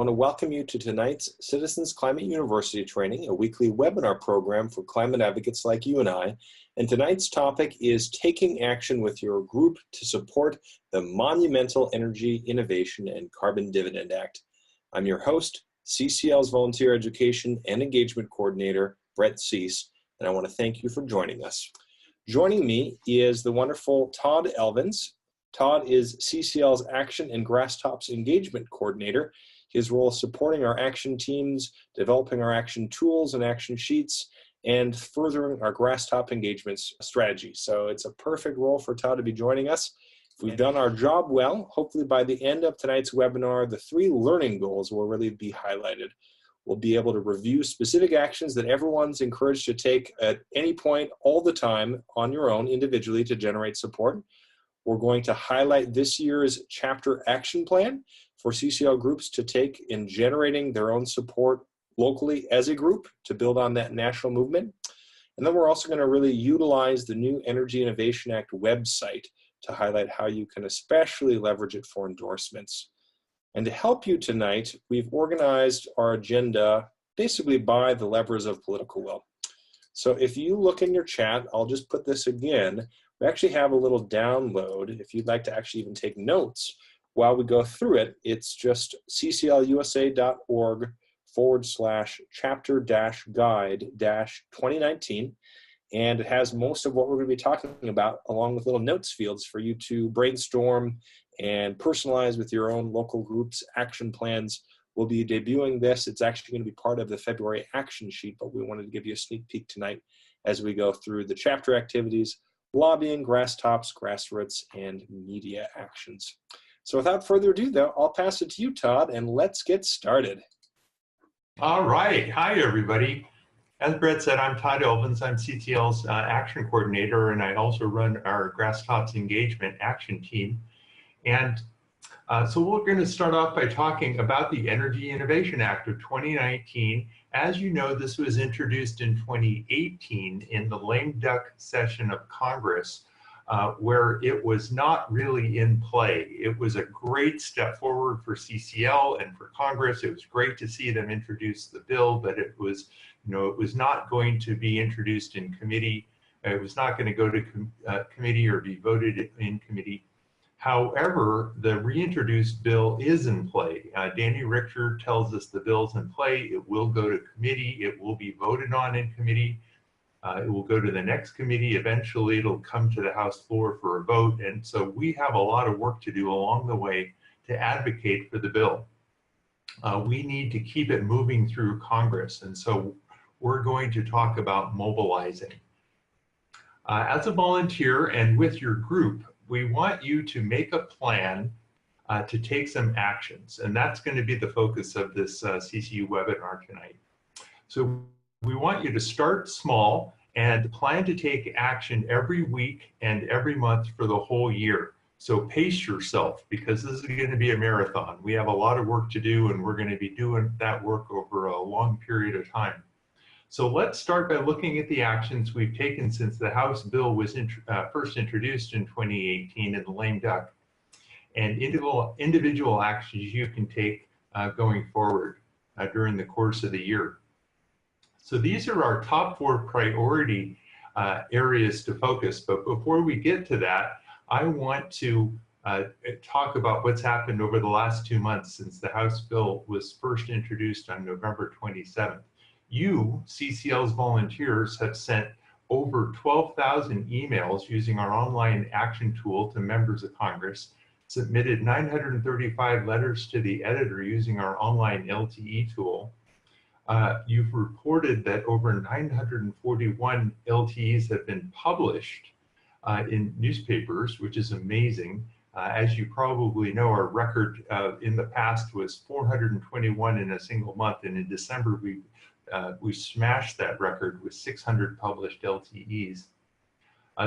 want to welcome you to tonight's Citizens Climate University training, a weekly webinar program for climate advocates like you and I. And tonight's topic is taking action with your group to support the monumental Energy Innovation and Carbon Dividend Act. I'm your host, CCL's Volunteer Education and Engagement Coordinator, Brett Cease, and I want to thank you for joining us. Joining me is the wonderful Todd Elvins. Todd is CCL's Action and Grasstops Engagement Coordinator. His role is supporting our action teams, developing our action tools and action sheets, and furthering our Grasstop engagement strategy. So it's a perfect role for Todd to be joining us. If we've done our job well, hopefully by the end of tonight's webinar, the 3 learning goals will really be highlighted. We'll be able to review specific actions that everyone's encouraged to take at any point, all the time, on your own, individually, to generate support. We're going to highlight this year's chapter action plan for CCL groups to take in generating their own support locally as a group to build on that national movement. And then we're also going to really utilize the new Energy Innovation Act website to highlight how you can especially leverage it for endorsements. And to help you tonight, we've organized our agenda basically by the levers of political will. So if you look in your chat, I'll just put this again. We actually have a little download. If you'd like to actually even take notes while we go through it, it's just cclusa.org/chapter-guide-2019. And it has most of what we're going to be talking about, along with little notes fields for you to brainstorm and personalize with your own local groups' action plans. We'll be debuting this. It's actually going to be part of the February action sheet, but we wanted to give you a sneak peek tonight as we go through the chapter activities, lobbying, Grasstops, Grassroots, and media actions. So without further ado, though, I'll pass it to you, Todd, and let's get started. All right. Hi, everybody. As Brett said, I'm Todd Elvins. I'm CCL's Action Coordinator, and I also run our Grasstops Engagement Action Team. And so we're going to start off by talking about the Energy Innovation Act of 2019. As you know, this was introduced in 2018 in the lame duck session of Congress, where it was not really in play. It was a great step forward for CCL and for Congress. It was great to see them introduce the bill, but it was, it was not going to be introduced in committee. It was not going to go to committee or be voted in committee. However, the reintroduced bill is in play. Danny Richter tells us the bill's in play. It will go to committee. It will be voted on in committee. It will go to the next committee. Eventually, it'll come to the House floor for a vote. And so we have a lot of work to do along the way to advocate for the bill. We need to keep it moving through Congress. And so we're going to talk about mobilizing. As a volunteer and with your group, we want you to make a plan to take some actions, and that's going to be the focus of this CCU webinar tonight. So we want you to start small and plan to take action every week and every month for the whole year. So pace yourself, because this is going to be a marathon. We have a lot of work to do, and we're going to be doing that work over a long period of time. So let's start by looking at the actions we've taken since the House bill was first introduced in 2018 in the lame duck, and individual actions you can take going forward during the course of the year. So these are our top 4 priority areas to focus. But before we get to that, I want to talk about what's happened over the last 2 months since the House bill was first introduced on November 27th. You, CCL's volunteers, have sent over 12,000 emails using our online action tool to members of Congress, submitted 935 letters to the editor using our online LTE tool. You've reported that over 941 LTEs have been published in newspapers, which is amazing. As you probably know, our record in the past was 421 in a single month, and in December we smashed that record with 600 published LTEs.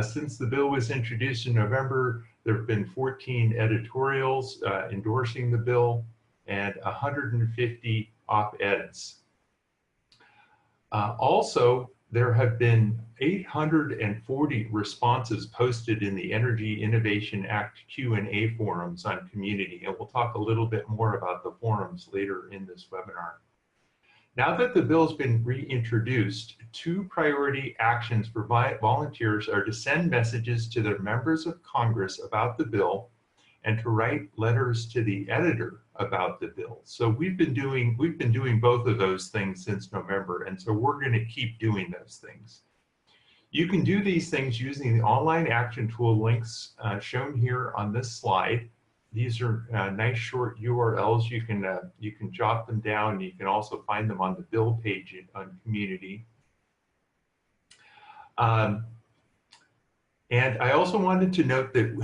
Since the bill was introduced in November, there have been 14 editorials endorsing the bill and 150 op-eds. Also, there have been 840 responses posted in the Energy Innovation Act Q&A forums on community, and we'll talk a little bit more about the forums later in this webinar. Now that the bill's been reintroduced, 2 priority actions for volunteers are to send messages to their members of Congress about the bill and to write letters to the editor about the bill. So we've been doing both of those things since November, and so we're going to keep doing those things. You can do these things using the online action tool links shown here on this slide. These are nice short URLs. You can jot them down. You can also find them on the bill page on community. And I also wanted to note that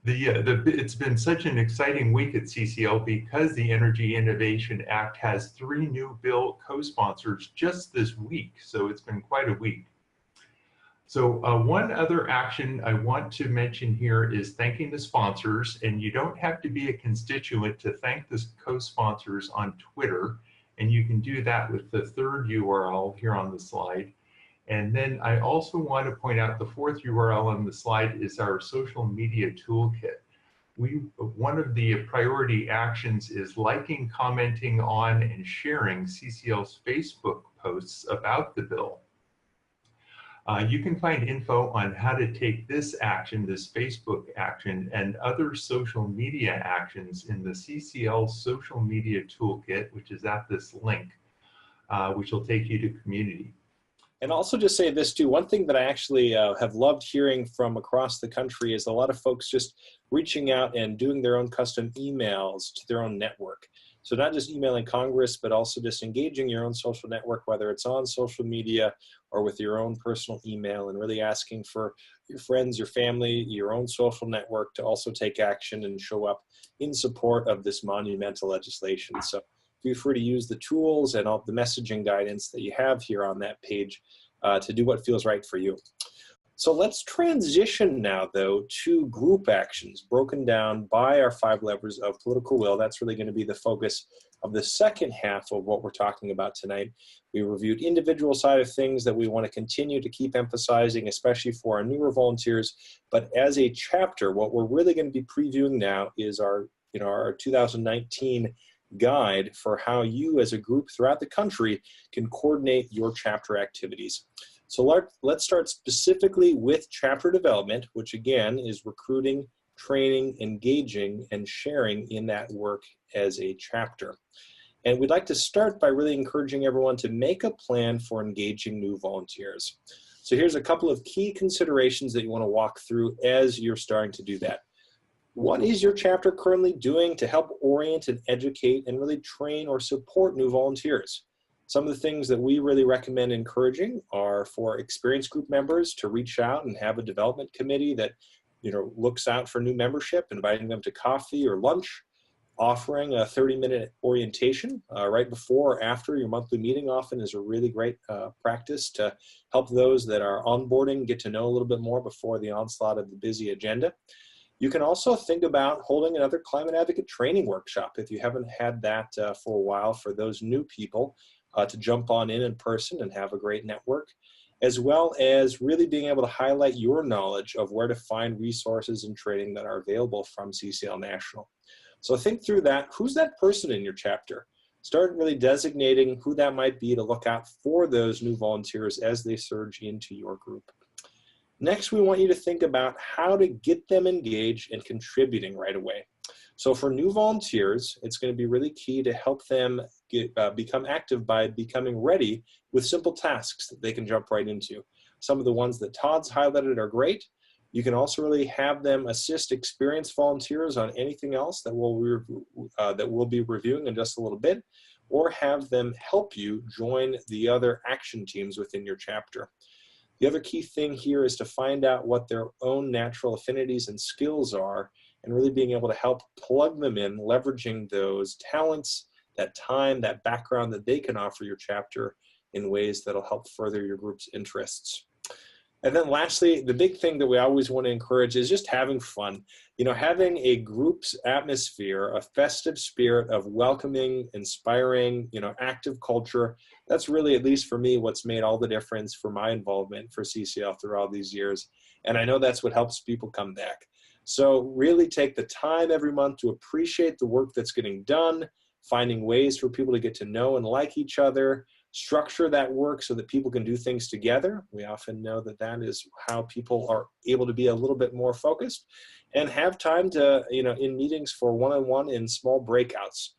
it's been such an exciting week at CCL because the Energy Innovation Act has 3 new bill co-sponsors just this week. So it's been quite a week. So one other action I want to mention here is thanking the sponsors, and you don't have to be a constituent to thank the co-sponsors on Twitter, and you can do that with the 3rd URL here on the slide. And then I also want to point out the 4th URL on the slide is our social media toolkit. One of the priority actions is liking, commenting on, and sharing CCL's Facebook posts about the bill. You can find info on how to take this action, this Facebook action, and other social media actions in the CCL social media toolkit, which is at this link, which will take you to community. And also just say this too, one thing that I actually have loved hearing from across the country is a lot of folks just reaching out and doing their own custom emails to their own network. So not just emailing Congress, but also just engaging your own social network, whether it's on social media or with your own personal email, and really asking for your friends, your family, your own social network to also take action and show up in support of this monumental legislation. So feel free to use the tools and all the messaging guidance that you have here on that page to do what feels right for you. So let's transition now, though, to group actions broken down by our 5 levers of political will. That's really going to be the focus of the second half of what we're talking about tonight. We reviewed individual side of things that we want to continue to keep emphasizing, especially for our newer volunteers. But as a chapter, what we're really going to be previewing now is our 2019 guide for how you as a group throughout the country can coordinate your chapter activities. So let's start specifically with chapter development, which again is recruiting, training, engaging, and sharing in that work as a chapter. And we'd like to start by really encouraging everyone to make a plan for engaging new volunteers. So here's a couple of key considerations that you want to walk through as you're starting to do that. What is your chapter currently doing to help orient and educate and really train or support new volunteers? Some of the things that we really recommend encouraging are for experienced group members to reach out and have a development committee that looks out for new membership, inviting them to coffee or lunch, offering a 30-minute orientation right before or after your monthly meeting often is a really great practice to help those that are onboarding get to know a little bit more before the onslaught of the busy agenda. You can also think about holding another climate advocate training workshop if you haven't had that for a while for those new people to jump on in person and have a great network, as well as really being able to highlight your knowledge of where to find resources and training that are available from CCL National. So think through that. Who's that person in your chapter? Start really designating who that might be to look out for those new volunteers as they surge into your group. Next, we want you to think about how to get them engaged and contributing right away. So for new volunteers, it's going to be really key to help them become active by becoming ready with simple tasks that they can jump right into. Some of the ones that Todd's highlighted are great. You can also really have them assist experienced volunteers on anything else that we'll be reviewing in just a little bit, or have them help you join the other action teams within your chapter. The other key thing here is to find out what their own natural affinities and skills are, and really being able to help plug them in, leveraging those talents, that time, that background that they can offer your chapter in ways that'll help further your group's interests. And then lastly, the big thing that we always want to encourage is just having fun. You know, having a group's atmosphere, a festive spirit of welcoming, inspiring, you know, active culture. That's really, at least for me, what's made all the difference for my involvement for CCL through all these years. And I know that's what helps people come back. So really take the time every month to appreciate the work that's getting done, finding ways for people to get to know and like each other, structure that work so that people can do things together. We often know that that is how people are able to be a little bit more focused, and have time to, you know, in meetings for one-on-one in small breakouts.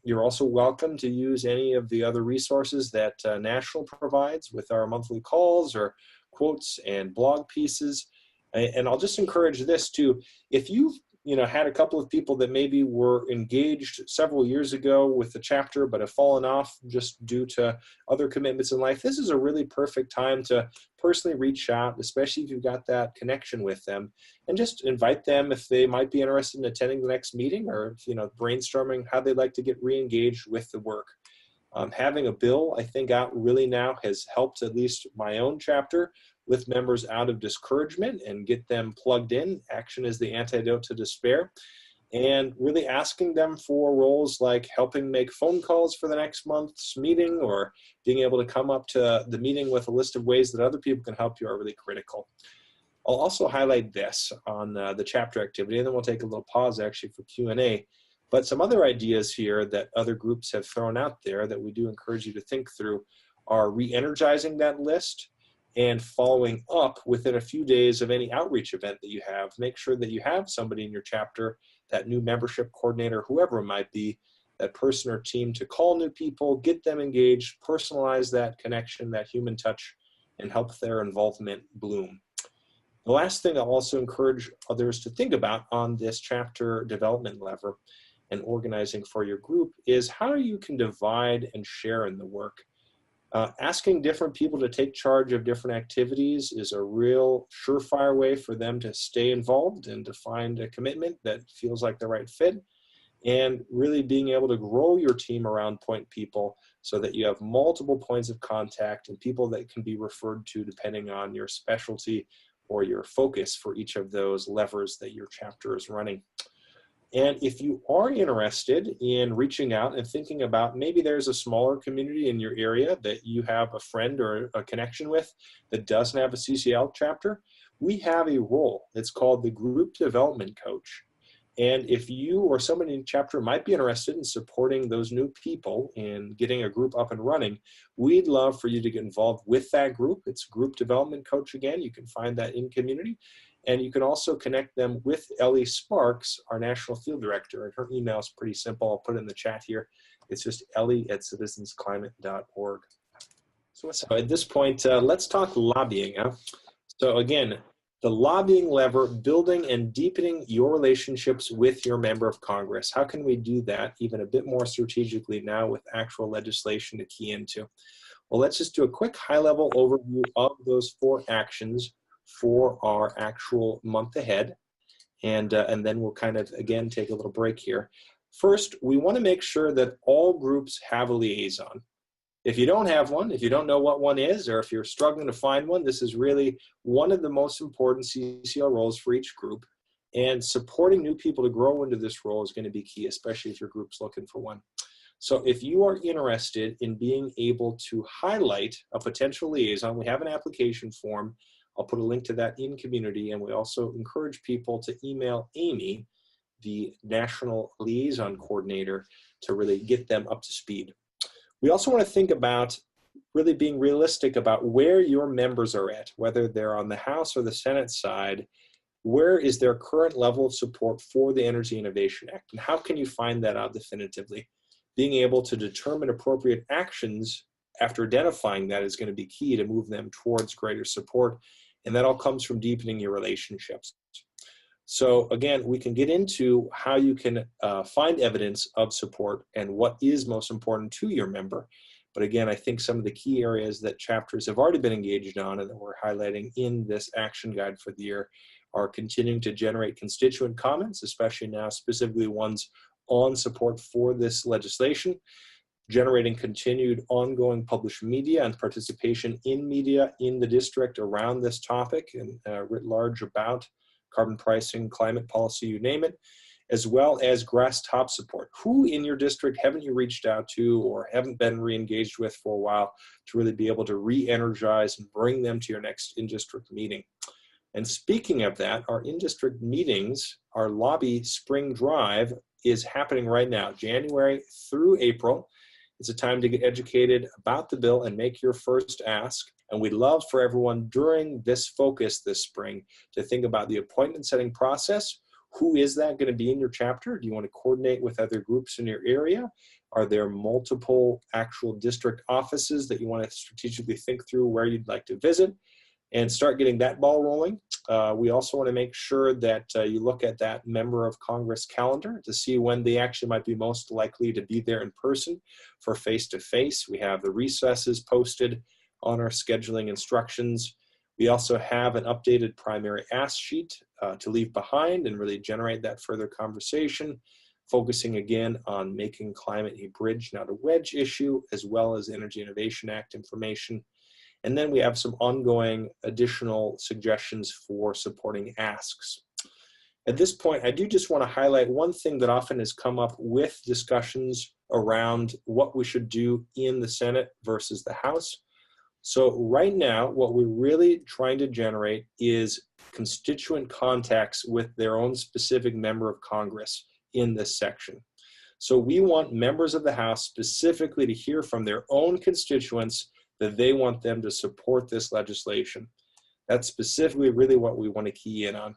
You're also welcome to use any of the other resources that National provides with our monthly calls or quotes and blog pieces. And I'll just encourage this too. If you've had a couple of people that maybe were engaged several years ago with the chapter but have fallen off just due to other commitments in life, this is a really perfect time to personally reach out, especially if you've got that connection with them, and just invite them if they might be interested in attending the next meeting, or brainstorming how they'd like to get re-engaged with the work. Having a bill, I think, out really now has helped at least my own chapter lift members out of discouragement and get them plugged in. Action is the antidote to despair. And really asking them for roles like helping make phone calls for the next month's meeting, or being able to come up to the meeting with a list of ways that other people can help you are really critical. I'll also highlight this on the chapter activity, and then we'll take a little pause actually for Q&A. But some other ideas here that other groups have thrown out there that we do encourage you to think through are re-energizing that list and following up within a few days of any outreach event that you have. Make sure that you have somebody in your chapter, that new membership coordinator, whoever it might be, that person or team, to call new people, get them engaged, personalize that connection, that human touch, and help their involvement bloom. The last thing I'll also encourage others to think about on this chapter development lever and organizing for your group is how you can divide and share in the work. Asking different people to take charge of different activities is a real surefire way for them to stay involved and to find a commitment that feels like the right fit, and really being able to grow your team around point people so that you have multiple points of contact and people that can be referred to depending on your specialty or your focus for each of those levers that your chapter is running. And if you are interested in reaching out and thinking about maybe there's a smaller community in your area that you have a friend or a connection with that doesn't have a CCL chapter, we have a role. It's called the Group Development Coach. And if you or somebody in the chapter might be interested in supporting those new people and getting a group up and running, we'd love for you to get involved with that group. It's Group Development Coach again. You can find that in community. And you can also connect them with Ellie Sparks, our National Field Director. And her email is pretty simple. I'll put it in the chat here. It's just ellie@citizensclimate.org. So at this point, let's talk lobbying. So again, the lobbying lever, building and deepening your relationships with your member of Congress. How can we do that even a bit more strategically now with actual legislation to key into? Well, let's just do a quick high-level overview of those 4 actions for our actual month ahead, and then we'll kind of again take a little break here. First, we want to make sure that all groups have a liaison. If you don't have one, if you don't know what one is, or if you're struggling to find one, this is really one of the most important CCL roles for each group, and supporting new people to grow into this role is going to be key, especially if your group's looking for one. So if you are interested in being able to highlight a potential liaison, we have an application form. I'll put a link to that in community, and we also encourage people to email Amy, the National Liaison Coordinator, to really get them up to speed. We also want to think about really being realistic about where your members are at, whether they're on the House or the Senate side. Where is their current level of support for the Energy Innovation Act, and how can you find that out definitively? Being able to determine appropriate actions after identifying that is going to be key to move them towards greater support. And that all comes from deepening your relationships. So again, we can get into how you can find evidence of support and what is most important to your member. But again, I think some of the key areas that chapters have already been engaged on and that we're highlighting in this action guide for the year are continuing to generate constituent comments, especially now specifically ones on support for this legislation. generating continued ongoing published media and participation in media in the district around this topic and writ large about carbon pricing, climate policy, you name it, as well as Grasstops support. Who in your district haven't you reached out to or haven't been re-engaged with for a while to really be able to re-energize and bring them to your next in-district meeting? And speaking of that, our in-district meetings, our lobby spring drive is happening right now, January through April. It's a time to get educated about the bill and make your first ask. And we'd love for everyone during this focus this spring to think about the appointment setting process. Who is that going to be in your chapter? Do you want to coordinate with other groups in your area? Are there multiple actual district offices that you want to strategically think through where you'd like to visit and start getting that ball rolling? We also want to make sure that you look at that member of Congress calendar to see when they actually might be most likely to be there in person for face-to-face. We have the recesses posted on our scheduling instructions. We also have an updated primary ask sheet to leave behind and really generate that further conversation, focusing again on making climate a bridge, not a wedge issue, as well as Energy Innovation Act information. And then we have some ongoing additional suggestions for supporting asks. At this point, I do just want to highlight one thing that often has come up with discussions around what we should do in the Senate versus the House. So right now, what we're really trying to generate is constituent contacts with their own specific member of Congress in this section. So we want members of the House specifically to hear from their own constituents that they want them to support this legislation. That's specifically really what we want to key in on.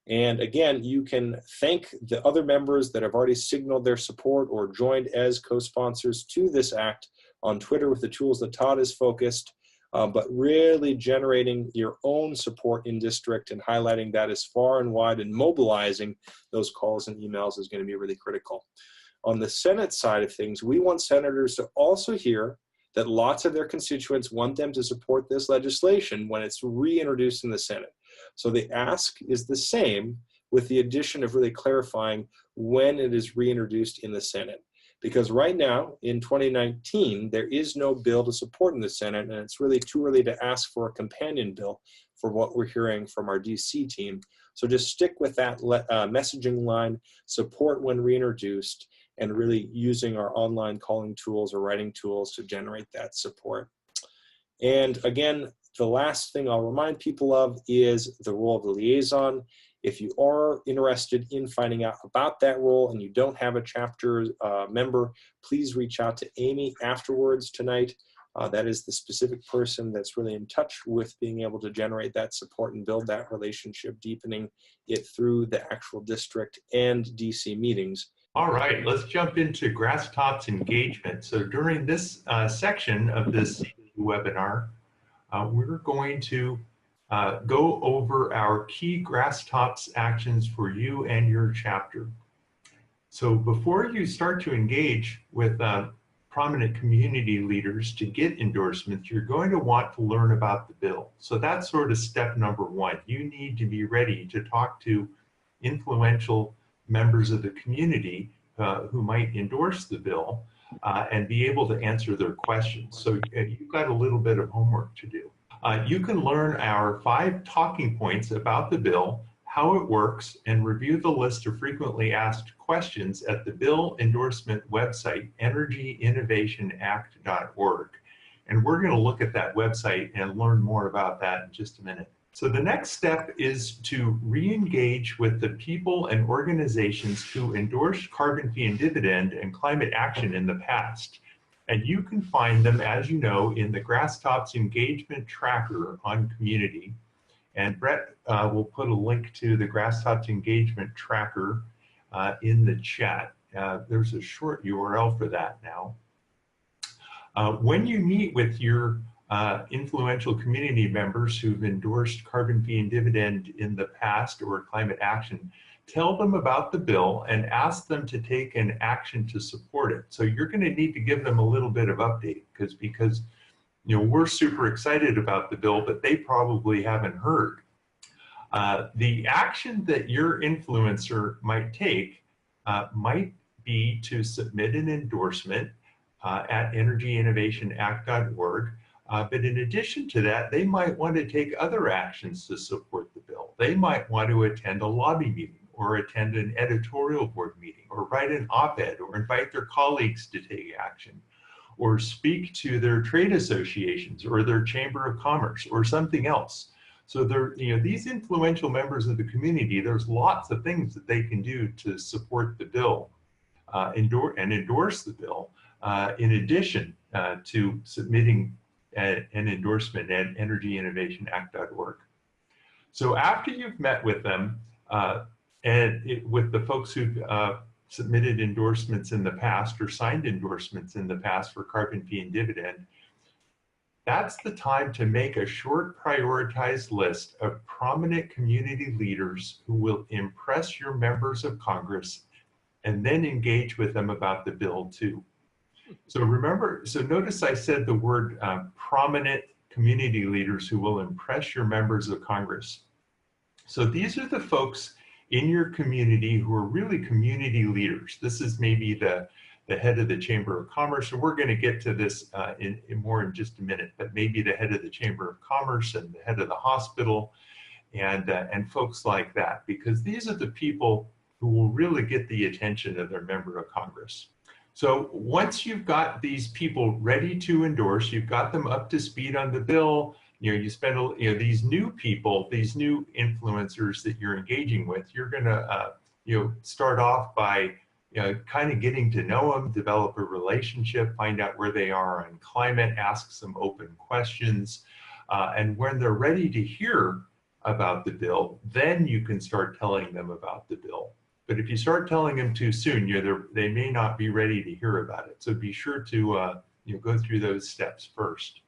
And again, you can thank the other members that have already signaled their support or joined as co-sponsors to this act on Twitter with the tools that Todd has focused, but really generating your own support in district and highlighting that as far and wide and mobilizing those calls and emails is going to be really critical. On the Senate side of things, we want senators to also hear that lots of their constituents want them to support this legislation when it's reintroduced in the Senate. So the ask is the same with the addition of really clarifying when it is reintroduced in the Senate. Because right now, in 2019, there is no bill to support in the Senate, and it's really too early to ask for a companion bill for what we're hearing from our DC team. So just stick with that messaging line, support when reintroduced, and really using our online calling tools or writing tools to generate that support. And again, the last thing I'll remind people of is the role of the liaison. If you are interested in finding out about that role and you don't have a chapter member, please reach out to Amy afterwards tonight. That is the specific person that's really in touch with being able to generate that support and build that relationship, deepening it through the actual district and DC meetings. All right, let's jump into Grasstops engagement. So during this section of this webinar, we're going to go over our key Grasstops actions for you and your chapter. So before you start to engage with prominent community leaders to get endorsements, you're going to want to learn about the bill. So that's sort of step number one. You need to be ready to talk to influential members of the community who might endorse the bill and be able to answer their questions. So you've got a little bit of homework to do. You can learn our 5 talking points about the bill, how it works, and review the list of frequently asked questions at the bill endorsement website, energyinnovationact.org. And we're going to look at that website and learn more about that in just a minute. So the next step is to re-engage with the people and organizations who endorsed carbon fee and dividend and climate action in the past. And you can find them, as you know, in the Grasstops engagement tracker on community. And Brett will put a link to the Grasstops engagement tracker in the chat. There's a short URL for that now. When you meet with your influential community members who've endorsed carbon fee and dividend in the past or climate action, tell them about the bill and ask them to take an action to support it. So you're going to need to give them a little bit of update because you know, we're super excited about the bill, but they probably haven't heard. The action that your influencer might take might be to submit an endorsement at energyinnovationact.org. But in addition to that, they might want to take other actions to support the bill. They might want to attend a lobby meeting, or attend an editorial board meeting, or write an op-ed, or invite their colleagues to take action, or speak to their trade associations or their chamber of commerce or something else. So these influential members of the community, there's lots of things that they can do to support the bill, endorse the bill, in addition to submitting an endorsement at energyinnovationact.org. So after you've met with them, with the folks who've submitted endorsements in the past or signed endorsements in the past for carbon fee and dividend, that's the time to make a short prioritized list of prominent community leaders who will impress your members of Congress, and then engage with them about the bill too. So notice I said the word prominent community leaders who will impress your members of Congress. So these are the folks in your community who are really community leaders. This is maybe the head of the Chamber of Commerce, and we're going to get to this more in just a minute, but maybe the head of the Chamber of Commerce and the head of the hospital, and folks like that, because these are the people who will really get the attention of their member of Congress. So once you've got these people ready to endorse, you've got them up to speed on the bill, you spend, these new people, these new influencers that you're engaging with, you're gonna, start off by, kind of getting to know them, develop a relationship, find out where they are on climate, ask some open questions, and when they're ready to hear about the bill, then you can start telling them about the bill. But if you start telling them too soon, they may not be ready to hear about it. So be sure to go through those steps first.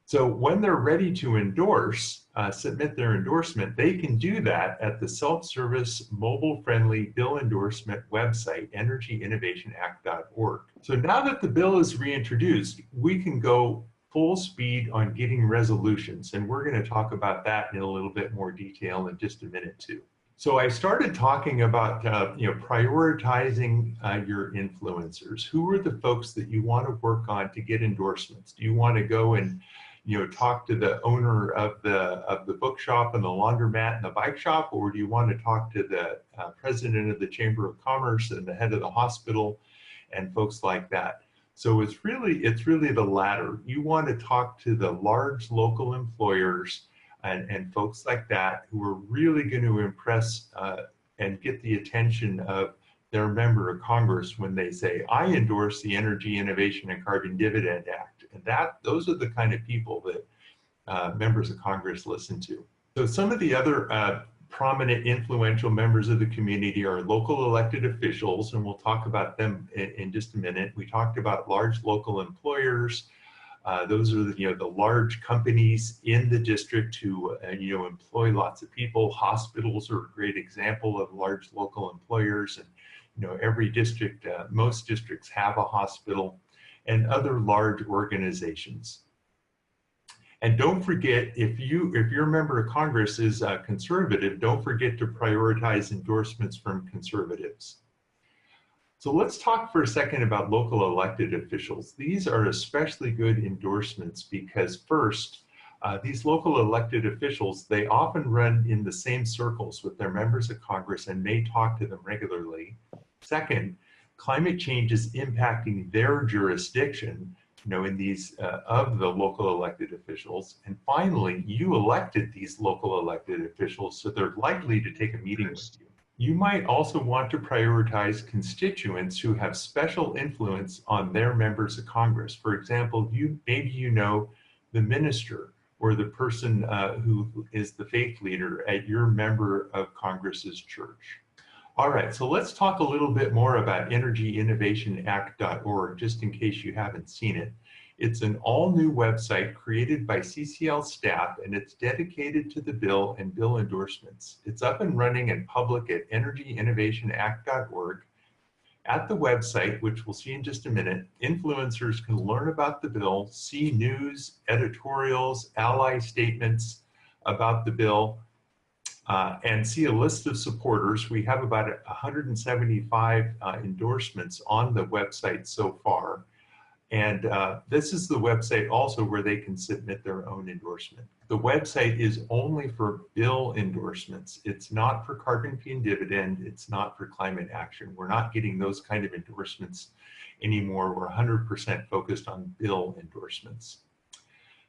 So when they're ready to endorse, submit their endorsement, they can do that at the self-service, mobile-friendly bill endorsement website, energyinnovationact.org. So now that the bill is reintroduced, we can go full speed on getting resolutions, and we're going to talk about that in a little bit more detail in just a minute too. So I started talking about prioritizing your influencers. Who are the folks that you want to work on to get endorsements? Do you want to go and talk to the owner of the bookshop and the laundromat and the bike shop, or do you want to talk to the president of the Chamber of Commerce and the head of the hospital and folks like that? So it's really the latter. You want to talk to the large local employers and folks like that who are really going to impress and get the attention of their member of Congress when they say, I endorse the Energy Innovation and Carbon Dividend Act. And those are the kind of people that members of Congress listen to. So some of the other prominent influential members of the community are local elected officials, and we'll talk about them in just a minute. We talked about large local employers. Those are the large companies in the district who employ lots of people. Hospitals are a great example of large local employers, and every district, most districts have a hospital, and other large organizations. And don't forget, if your member of Congress is conservative, don't forget to prioritize endorsements from conservatives. So let's talk for a second about local elected officials. These are especially good endorsements because first, these local elected officials, they often run in the same circles with their members of Congress and may talk to them regularly. Second, climate change is impacting their jurisdiction, in these of the local elected officials. And finally, you elected these local elected officials, so they're likely to take a meeting with you. You might also want to prioritize constituents who have special influence on their members of Congress. For example, maybe the minister or the person who is the faith leader at your member of Congress's church. All right, so let's talk a little bit more about energyinnovationact.org, just in case you haven't seen it. It's an all-new website created by CCL staff, and it's dedicated to the bill and bill endorsements. It's up and running and public at energyinnovationact.org. At the website, which we'll see in just a minute, influencers can learn about the bill, see news, editorials, ally statements about the bill, and see a list of supporters. We have about 175 endorsements on the website so far. And this is the website also where they can submit their own endorsement. The website is only for bill endorsements. It's not for carbon fee and dividend. It's not for climate action. We're not getting those kind of endorsements anymore. We're 100% focused on bill endorsements.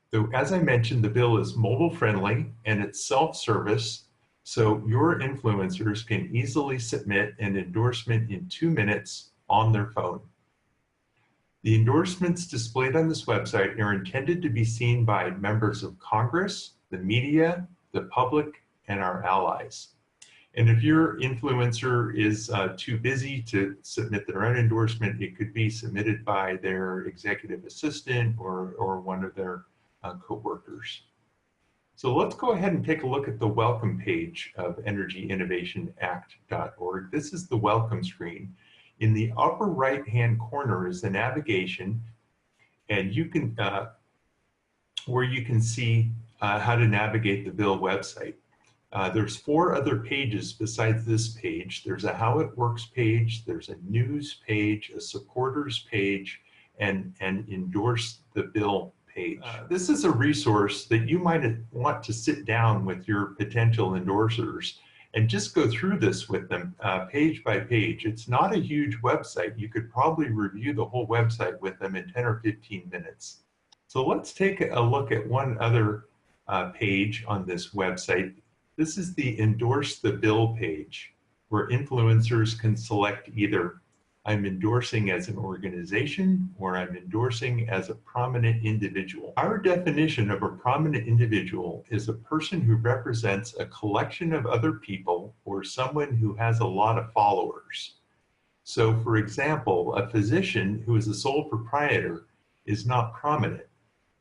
So as I mentioned, the bill is mobile friendly and it's self-service. So your influencers can easily submit an endorsement in 2 minutes on their phone. The endorsements displayed on this website are intended to be seen by members of Congress, the media, the public, and our allies. And if your influencer is too busy to submit their own endorsement, it could be submitted by their executive assistant or one of their co-workers. So let's go ahead and take a look at the welcome page of energyinnovationact.org. This is the welcome screen. In the upper right-hand corner is the navigation, and you can where you can see how to navigate the bill website. There's 4 other pages besides this page. There's a How It Works page, there's a News page, a Supporters page, and an Endorse the Bill page. This is a resource that you might want to sit down with your potential endorsers and just go through this with them page by page. It's not a huge website. You could probably review the whole website with them in 10 or 15 minutes. So let's take a look at one other page on this website. This is the Endorse the Bill page, where influencers can select either I'm endorsing as an organization or I'm endorsing as a prominent individual. Our definition of a prominent individual is a person who represents a collection of other people or someone who has a lot of followers. So for example, a physician who is a sole proprietor is not prominent,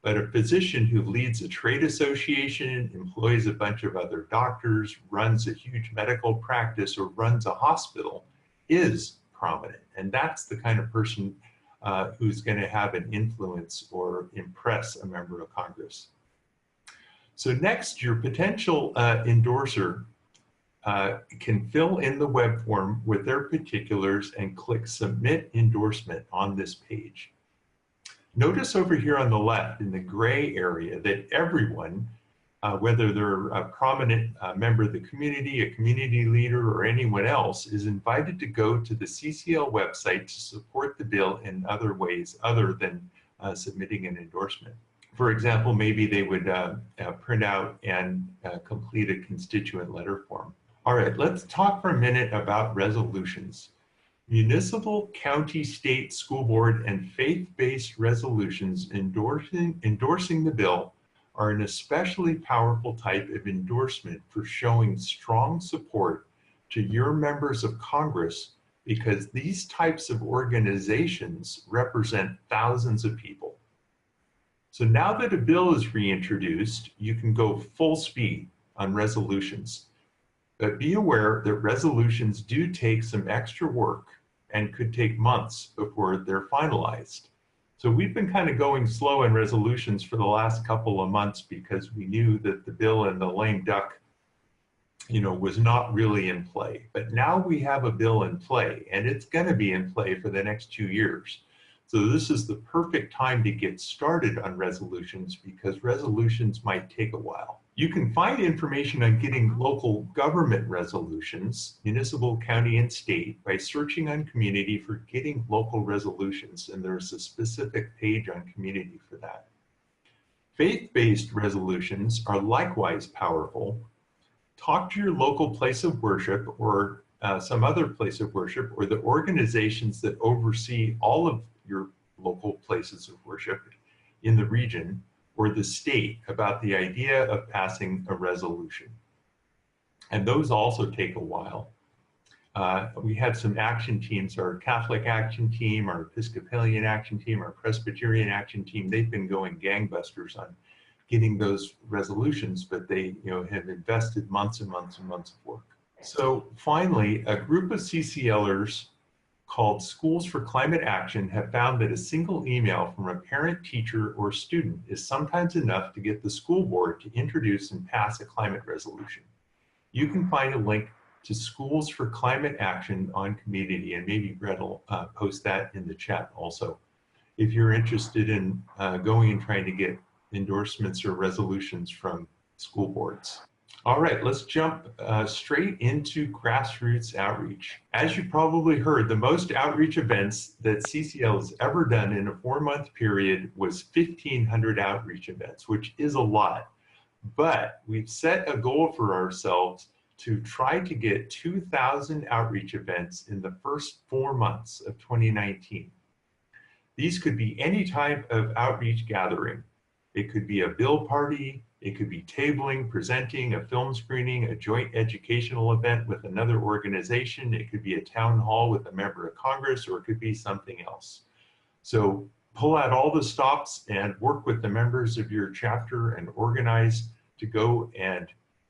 but a physician who leads a trade association, employs a bunch of other doctors, runs a huge medical practice, or runs a hospital is prominent. And that's the kind of person who's going to have an influence or impress a member of Congress. So next, your potential endorser can fill in the web form with their particulars and click Submit Endorsement on this page. Notice over here on the left in the gray area that everyone, whether they're a prominent member of the community, a community leader, or anyone else, is invited to go to the CCL website to support the bill in other ways other than submitting an endorsement. For example, maybe they would print out and complete a constituent letter form. All right, let's talk for a minute about resolutions. Municipal, county, state, school board, and faith-based resolutions endorsing the bill are an especially powerful type of endorsement for showing strong support to your members of Congress, because these types of organizations represent thousands of people. So now that a bill is reintroduced, you can go full speed on resolutions. But be aware that resolutions do take some extra work and could take months before they're finalized. So we've been kind of going slow in resolutions for the last couple of months because we knew that the bill and the lame duck, was not really in play. But now we have a bill in play, and it's going to be in play for the next 2 years. So this is the perfect time to get started on resolutions, because resolutions might take a while. You can find information on getting local government resolutions, municipal, county, and state, by searching on community for getting local resolutions, and there's a specific page on community for that. Faith-based resolutions are likewise powerful. Talk to your local place of worship or some other place of worship, or the organizations that oversee all of your local places of worship in the region or the state about the idea of passing a resolution. And those also take a while. We have some action teams, our Catholic action team, our Episcopalian action team, our Presbyterian action team. They've been going gangbusters on getting those resolutions, but they have invested months and months and months of work. So finally, a group of CCLers called Schools for Climate Action have found that a single email from a parent, teacher, or student is sometimes enough to get the school board to introduce and pass a climate resolution. You can find a link to Schools for Climate Action on community, and maybe Brett will post that in the chat also. if you're interested in going and trying to get endorsements or resolutions from school boards. All right, let's jump straight into grassroots outreach. As you probably heard, the most outreach events that CCL has ever done in a 4-month period was 1,500 outreach events, which is a lot. But we've set a goal for ourselves to try to get 2,000 outreach events in the first 4 months of 2019. These could be any type of outreach gathering. It could be a bill party, it could be tabling, presenting, a film screening, a joint educational event with another organization, it could be a town hall with a member of Congress, or it could be something else. So pull out all the stops and work with the members of your chapter and organize to go and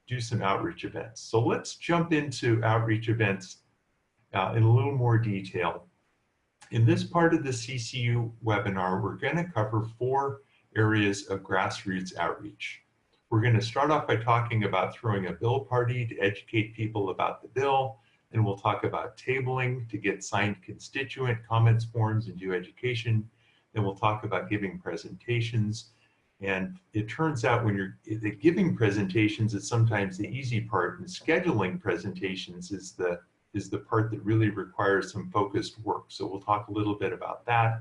do some outreach events. So let's jump into outreach events in a little more detail. In this part of the CCU webinar, we're going to cover 4 areas of grassroots outreach. We're going to start off by talking about throwing a bill party to educate people about the bill. Then we'll talk about tabling to get signed constituent comments forms and do education. Then we'll talk about giving presentations. And it turns out when you're giving presentations is sometimes the easy part, and scheduling presentations is the part that really requires some focused work. So we'll talk a little bit about that.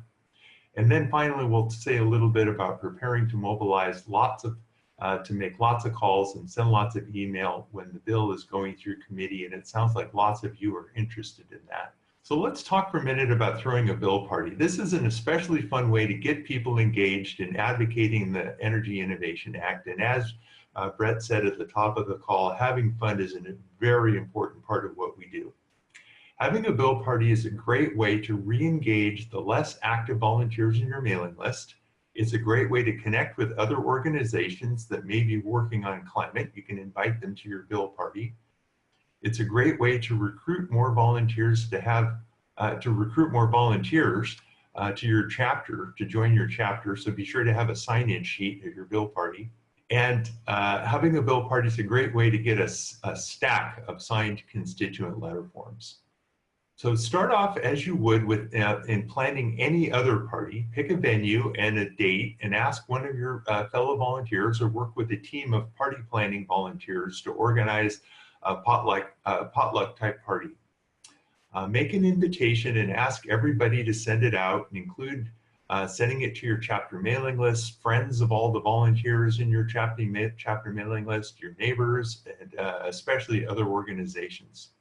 And then finally, we'll say a little bit about preparing to mobilize to make lots of calls and send lots of email when the bill is going through committee. And it sounds like lots of you are interested in that. So let's talk for a minute about throwing a bill party. This is an especially fun way to get people engaged in advocating the Energy Innovation Act. And as Brett said at the top of the call, having fun is a very important part of what we do. Having a bill party is a great way to re-engage the less active volunteers in your mailing list. It's a great way to connect with other organizations that may be working on climate. You can invite them to your bill party. It's a great way to recruit more volunteers to your chapter, to join your chapter. So be sure to have a sign-in sheet at your bill party. And having a bill party is a great way to get a stack of signed constituent letter forms. So start off as you would with in planning any other party. Pick a venue and a date and ask one of your fellow volunteers or work with a team of party planning volunteers to organize a potluck type party. Make an invitation and ask everybody to send it out, and include sending it to your chapter mailing list, friends of all the volunteers in your chapter mailing list, your neighbors, and especially other organizations.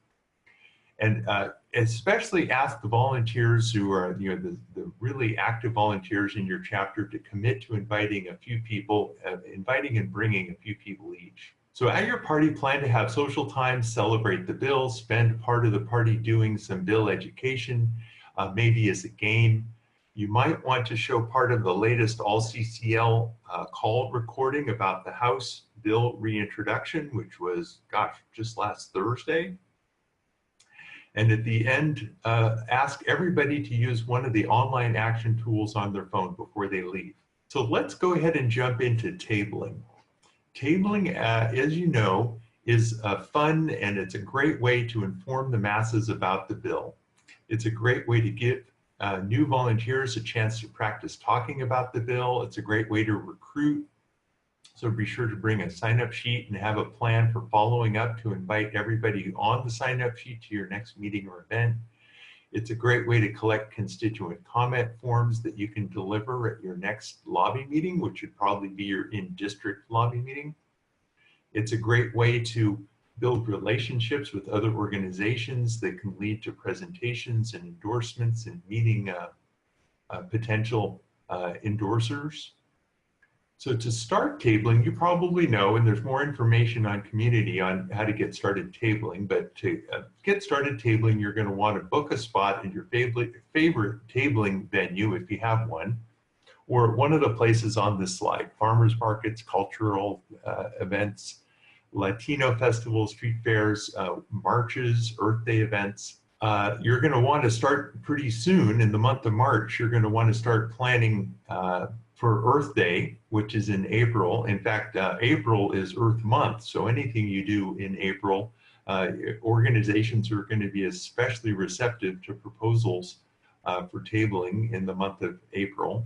And especially ask the volunteers who are the really active volunteers in your chapter to commit to inviting a few people, inviting and bringing a few people each. So at your party, plan to have social time, celebrate the bill, spend part of the party doing some bill education, maybe as a game. You might want to show part of the latest all CCL call recording about the House bill reintroduction, which was, gosh, just last Thursday. And at the end, ask everybody to use one of the online action tools on their phone before they leave. So let's go ahead and jump into tabling. Tabling, as you know, is fun, and it's a great way to inform the masses about the bill. It's a great way to give new volunteers a chance to practice talking about the bill. It's a great way to recruit. So be sure to bring a sign-up sheet and have a plan for following up to invite everybody on the sign-up sheet to your next meeting or event. It's a great way to collect constituent comment forms that you can deliver at your next lobby meeting, which would probably be your in-district lobby meeting. It's a great way to build relationships with other organizations that can lead to presentations and endorsements and meeting potential endorsers. So to start tabling, you probably know, and there's more information on community on how to get started tabling, but to get started tabling, you're going to want to book a spot in your favorite tabling venue if you have one, or one of the places on this slide: farmers markets, cultural events, Latino festivals, street fairs, marches, Earth Day events. You're going to want to start pretty soon in the month of March. You're going to want to start planning for Earth Day, which is in April. In fact, April is Earth Month, so anything you do in April, organizations are going to be especially receptive to proposals for tabling in the month of April.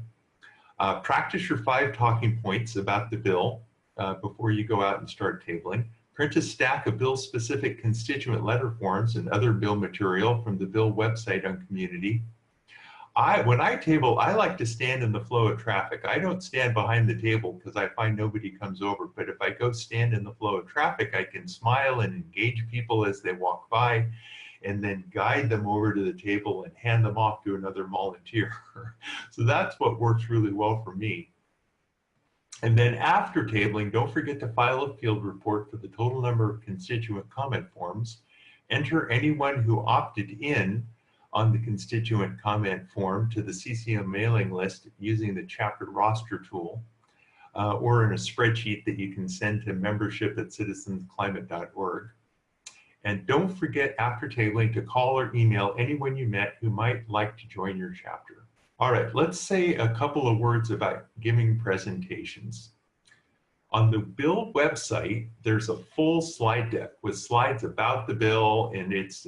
Practice your 5 talking points about the bill before you go out and start tabling. Print a stack of bill-specific constituent letter forms and other bill material from the bill website on Community. When I table, I like to stand in the flow of traffic. I don't stand behind the table because I find nobody comes over. But if I go stand in the flow of traffic, I can smile and engage people as they walk by, and then guide them over to the table and hand them off to another volunteer. So that's what works really well for me. And then after tabling, don't forget to file a field report for the total number of constituent comment forms. Enter anyone who opted in on the constituent comment form to the CCU mailing list using the chapter roster tool, or in a spreadsheet that you can send to membership@citizensclimate.org. And don't forget after tabling to call or email anyone you met who might like to join your chapter. All right, let's say a couple of words about giving presentations. On the bill website, there's a full slide deck with slides about the bill, and it's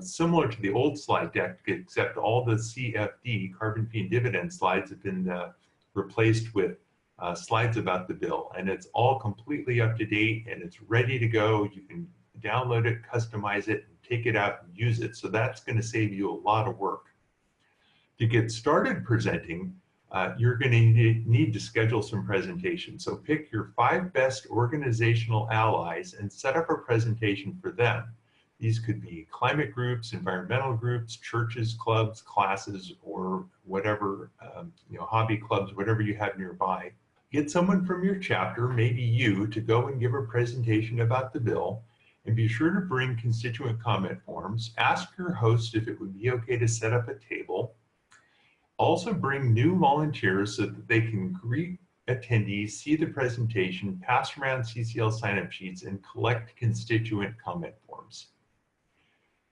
similar to the old slide deck, except all the CFD, carbon fee and dividend slides have been replaced with slides about the bill. And it's all completely up to date and it's ready to go. You can download it, customize it, and take it out and use it. So that's going to save you a lot of work. To get started presenting, you're going to need to schedule some presentations. So pick your 5 best organizational allies and set up a presentation for them. These could be climate groups, environmental groups, churches, clubs, classes, or whatever, hobby clubs, whatever you have nearby. Get someone from your chapter, maybe you, to go and give a presentation about the bill, and be sure to bring constituent comment forms. Ask your host if it would be okay to set up a table. Also bring new volunteers so that they can greet attendees, see the presentation, pass around CCL sign-up sheets, and collect constituent comment forms.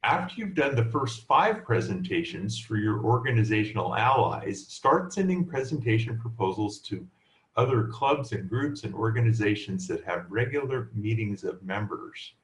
After you've done the first 5 presentations for your organizational allies, start sending presentation proposals to other clubs and groups and organizations that have regular meetings of members.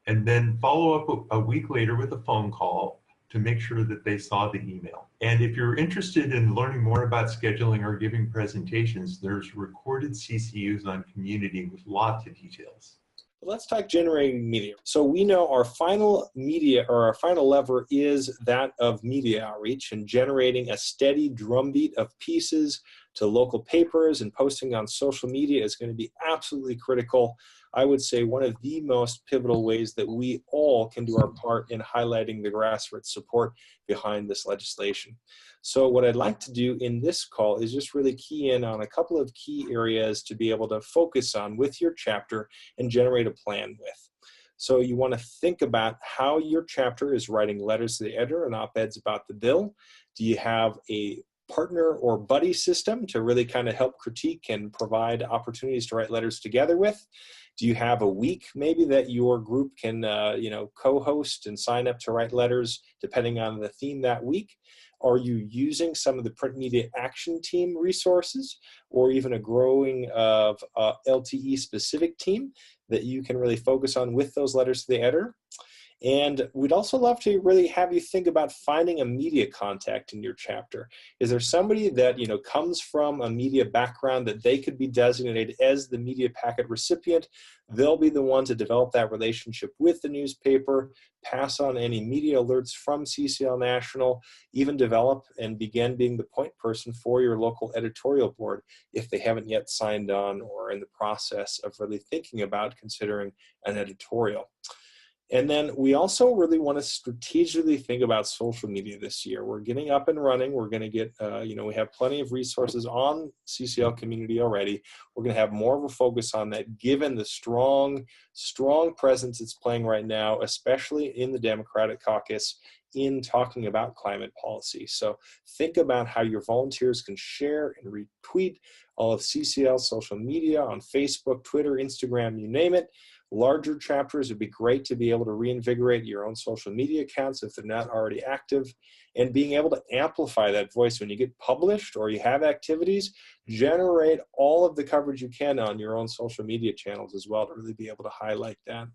And then follow up a week later with a phone call to make sure that they saw the email. And if you're interested in learning more about scheduling or giving presentations, there's recorded CCUs on Community with lots of details. Let's talk generating media. So we know our final media, or our final lever, is that of media outreach and generating a steady drumbeat of pieces to local papers and posting on social media is going to be absolutely critical. I would say one of the most pivotal ways that we all can do our part in highlighting the grassroots support behind this legislation. So what I'd like to do in this call is just really key in on a couple of key areas to be able to focus on with your chapter and generate a plan with. So you want to think about how your chapter is writing letters to the editor and op-eds about the bill. Do you have a partner or buddy system to really kind of help critique and provide opportunities to write letters together with? Do you have a week maybe that your group can co-host and sign up to write letters depending on the theme that week? Are you using some of the print media action team resources, or even a growing of LTE specific team that you can really focus on with those letters to the editor? And we'd also love to really have you think about finding a media contact in your chapter. Is there somebody that comes from a media background that they could be designated as the media packet recipient? They'll be the one to develop that relationship with the newspaper, pass on any media alerts from CCL National, even develop and begin being the point person for your local editorial board if they haven't yet signed on or in the process of really thinking about considering an editorial. And then we also really want to strategically think about social media this year. We're getting up and running. We're going to get, we have plenty of resources on CCL Community already. We're going to have more of a focus on that given the strong presence it's playing right now, especially in the Democratic caucus in talking about climate policy. So think about how your volunteers can share and retweet all of CCL social media on Facebook, Twitter, Instagram, you name it. Larger chapters, it'd be great to be able to reinvigorate your own social media accounts if they're not already active, and being able to amplify that voice when you get published or you have activities. Generate all of the coverage you can on your own social media channels as well to really be able to highlight that.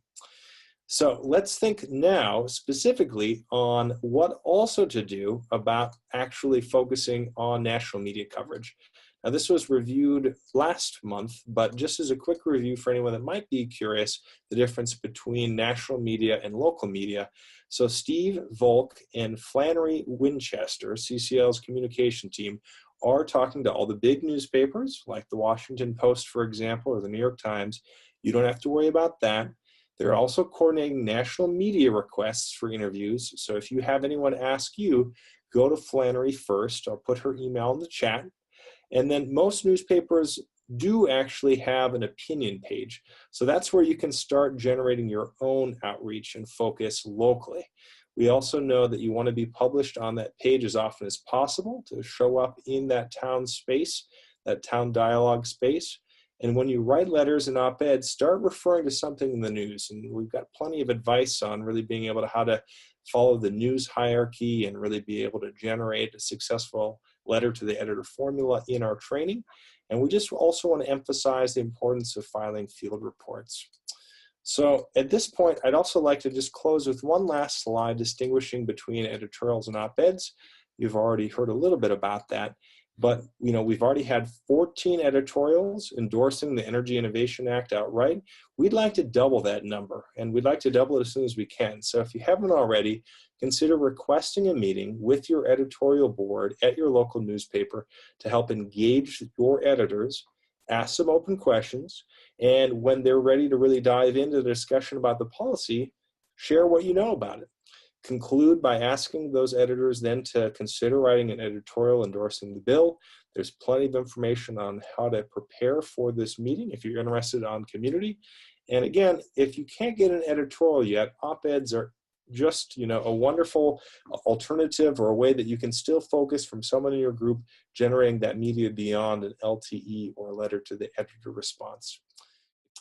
So let's think now specifically on what also to do about actually focusing on national media coverage. Now, this was reviewed last month, but just as a quick review for anyone that might be curious, the difference between national media and local media. So Steve Volk and Flannery Winchester, CCL's communication team, are talking to all the big newspapers, like the Washington Post, for example, or the New York Times. You don't have to worry about that. They're also coordinating national media requests for interviews. So if you have anyone ask you, go to Flannery first. I'll put her email in the chat. And then most newspapers do actually have an opinion page. So that's where you can start generating your own outreach and focus locally. We also know that you want to be published on that page as often as possible to show up in that town space, that town dialogue space. And when you write letters and op-eds, start referring to something in the news. And we've got plenty of advice on really being able to how to follow the news hierarchy and really be able to generate a successful letter to the editor formula in our training. And we just also want to emphasize the importance of filing field reports. So at this point, I'd also like to just close with one last slide distinguishing between editorials and op-eds. You've already heard a little bit about that. But we've already had 14 editorials endorsing the Energy Innovation Act outright. We'd like to double that number, and we'd like to double it as soon as we can. So if you haven't already, consider requesting a meeting with your editorial board at your local newspaper to help engage your editors, ask some open questions, and when they're ready to really dive into the discussion about the policy, share what you know about it. Conclude by asking those editors then to consider writing an editorial endorsing the bill. There's plenty of information on how to prepare for this meeting if you're interested on community. And again, if you can't get an editorial yet, op-eds are just a wonderful alternative or a way that you can still focus from someone in your group generating that media beyond an LTE or a letter to the editor response.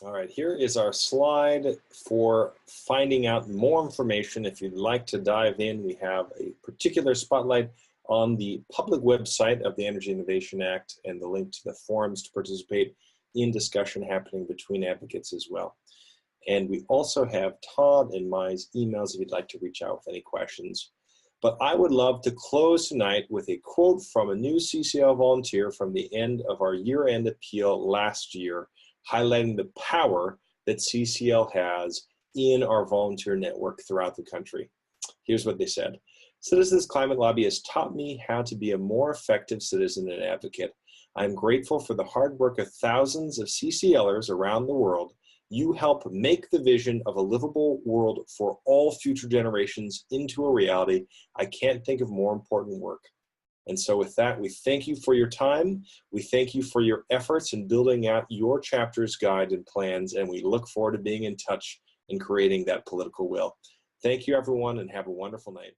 All right, here is our slide for finding out more information. If you'd like to dive in, we have a particular spotlight on the public website of the Energy Innovation Act and the link to the forums to participate in discussion happening between advocates as well. And we also have Todd and my emails if you'd like to reach out with any questions. But I would love to close tonight with a quote from a new CCL volunteer from the end of our year-end appeal last year, highlighting the power that CCL has in our volunteer network throughout the country. Here's what they said. Citizens Climate Lobby has taught me how to be a more effective citizen and advocate. I am grateful for the hard work of thousands of CCLers around the world. You help make the vision of a livable world for all future generations into a reality. I can't think of more important work. And so with that, we thank you for your time. We thank you for your efforts in building out your chapter's guide and plans, and we look forward to being in touch and creating that political will. Thank you, everyone, and have a wonderful night.